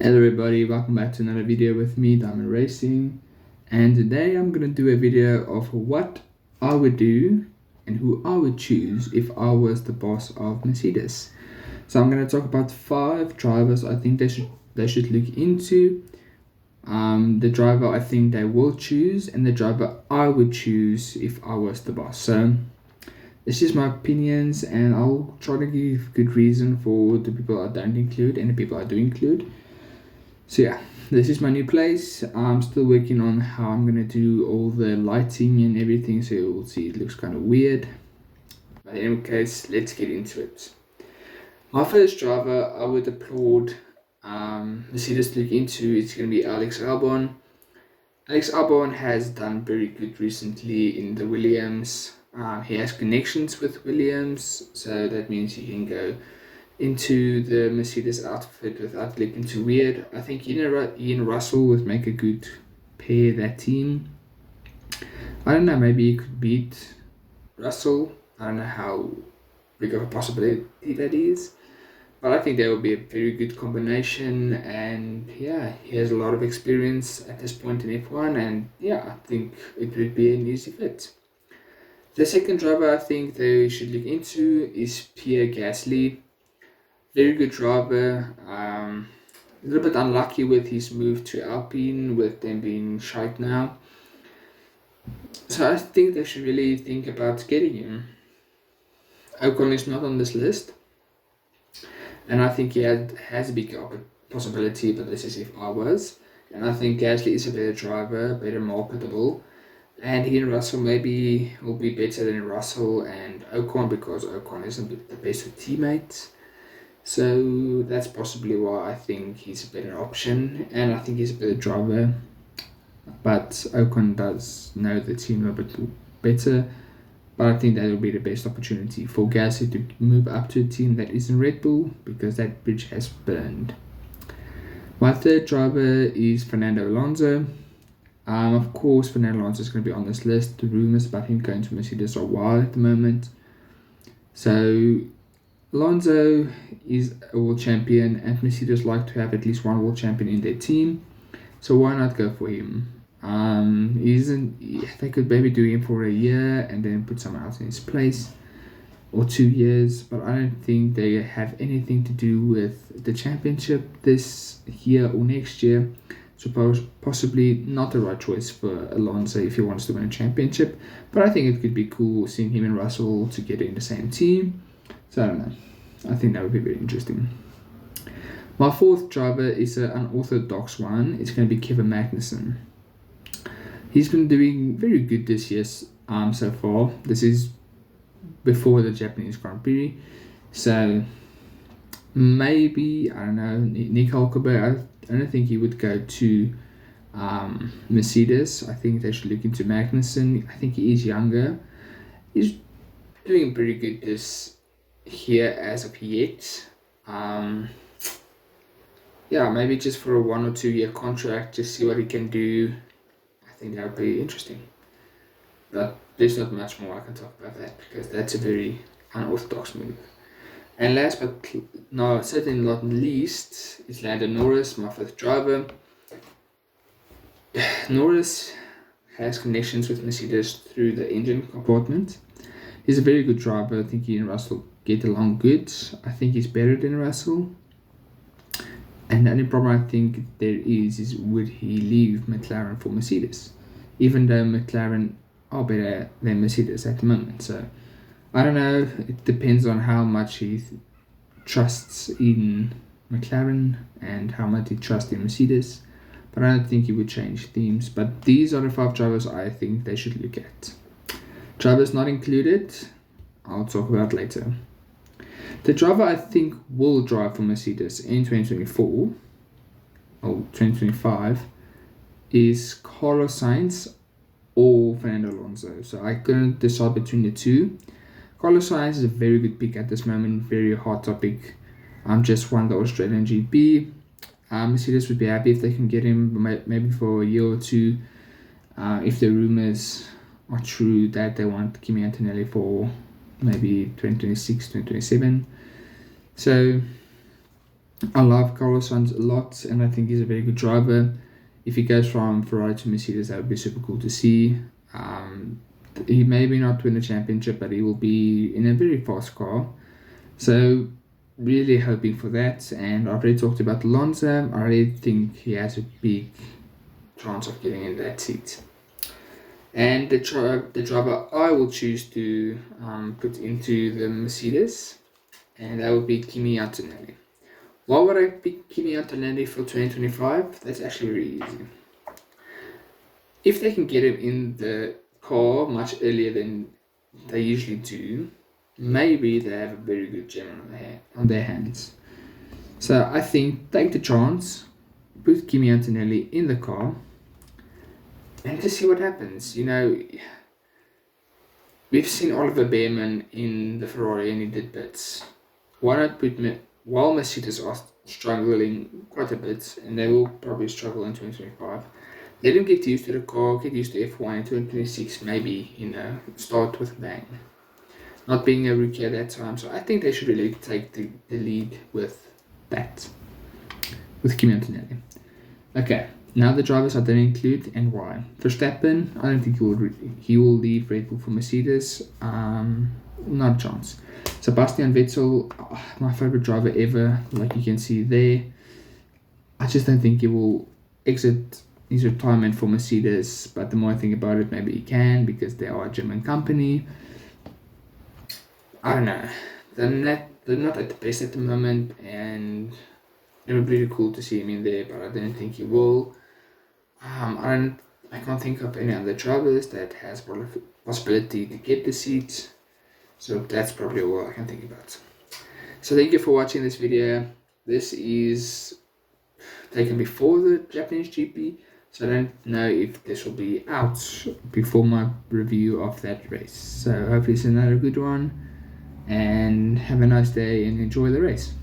Hello everybody, welcome back to another video with me, Diamond Racing. And today I'm going to do a video of what I would do and who I would choose if I was the boss of Mercedes. So I'm going to talk about 5 drivers I think they should look into, the driver I think they will choose, and the driver I would choose if I was the boss. So it's just my opinions, and I'll try to give good reason for the people I don't include and the people I do include. So yeah, this is my new place. I'm still working on how I'm gonna do all the lighting and everything, so you'll see it looks kind of weird. But in any case, let's get into it. My first driver I would applaud Mercedes to look into, it's gonna be Alex Albon. Alex Albon has done very good recently in the Williams. He has connections with Williams, so that means he can go into the Mercedes outfit without looking too weird. I think Ian Russell would make a good pair, that team. I don't know, maybe he could beat Russell. I don't know how big of a possibility that is. But I think that would be a very good combination, and yeah, he has a lot of experience at this point in F1, and yeah, I think it would be an easy fit. The second driver I think they should look into is Pierre Gasly. Very good driver. A little bit unlucky with his move to Alpine, with them being shite now. So I think they should really think about getting him. Ocon is not on this list, and I think he has a big possibility, but this is if I was. And I think Gasly is a better driver, better marketable, and he and Russell maybe will be better than Russell and Ocon, because Ocon isn't the best of teammates. So that's possibly why I think he's a better option, and I think he's a better driver. But Ocon does know the team a bit better. But I think that will be the best opportunity for Gasly to move up to a team that isn't Red Bull, because that bridge has burned. My third driver is Fernando Alonso. Of course, Fernando Alonso is going to be on this list. The rumors about him going to Mercedes are wild at the moment. So Alonso is a world champion, and Mercedes like to have at least one world champion in their team, so why not go for him? They could maybe do him for a year and then put someone else in his place, or 2 years, but I don't think they have anything to do with the championship this year or next year. So possibly not the right choice for Alonso if he wants to win a championship, but I think it could be cool seeing him and Russell together in the same team. So I don't know. I think that would be very interesting. My fourth driver is an unorthodox one. It's going to be Kevin Magnussen. He's been doing very good this year so far. This is before the Japanese Grand Prix. So maybe, I don't know, Nick Hulkenberg, I don't think he would go to Mercedes. I think they should look into Magnussen. I think he is younger. He's doing pretty good this here as of yet. Yeah, maybe just for a 1 or 2 year contract, just see what he can do. I think that would be interesting. But there's not much more I can talk about that, because that's a very unorthodox move. And last but certainly not least, is Lando Norris, my fifth driver. Norris has connections with Mercedes through the engine compartment. He's a very good driver. I think he and Russell get along good. I think he's better than Russell. And the only problem I think there is would he leave McLaren for Mercedes? Even though McLaren are better than Mercedes at the moment. So I don't know. It depends on how much he trusts in McLaren and how much he trusts in Mercedes. But I don't think he would change teams. But these are the 5 drivers I think they should look at. Drivers not included, I'll talk about later. The driver I think will drive for Mercedes in 2024 or 2025 is Carlos Sainz or Fernando Alonso. So I couldn't decide between the two. Carlos Sainz is a very good pick at this moment, very hot topic. Just won the Australian GP. Mercedes would be happy if they can get him maybe for a year or two. If the rumors are true that they want Kimi Antonelli for maybe 2026, 2027. So I love Carlos Sainz a lot, and I think he's a very good driver. If he goes from Ferrari to Mercedes, that would be super cool to see. He maybe not win the championship, but he will be in a very fast car. So, really hoping for that. And I've already talked about Alonso. I really think he has a big chance of getting in that seat. And the driver I will choose to put into the Mercedes, and that would be Kimi Antonelli. Why would I pick Kimi Antonelli for 2025? That's actually really easy. If they can get him in the car much earlier than they usually do, maybe they have a very good gem on their hands. So I think take the chance, put Kimi Antonelli in the car, and just see what happens. You know, we've seen Oliver Behrman in the Ferrari and he did bits. Why not put while Mercedes are struggling quite a bit, and they will probably struggle in 2025, let him get used to the car, get used to F1 in 2026, maybe, start with a bang. Not being a rookie at that time, so I think they should really take the lead with that, with Kimi Antonelli. Okay, now the drivers I don't include and why. Verstappen, I don't think he will leave Red Bull for Mercedes. Not a chance. Sebastian Vettel, my favorite driver ever, like you can see there. I just don't think he will exit his retirement for Mercedes, but the more I think about it, maybe he can, because they are a German company. I don't know. They're not at the best at the moment, and it would be really cool to see him in there, but I don't think he will. I can't think of any other drivers that has possibility to get the seat. So that's probably all I can think about. So thank you for watching this video. This is taken before the Japanese GP, so I don't know if this will be out before my review of that race. So hopefully it's another good one, and have a nice day and enjoy the race.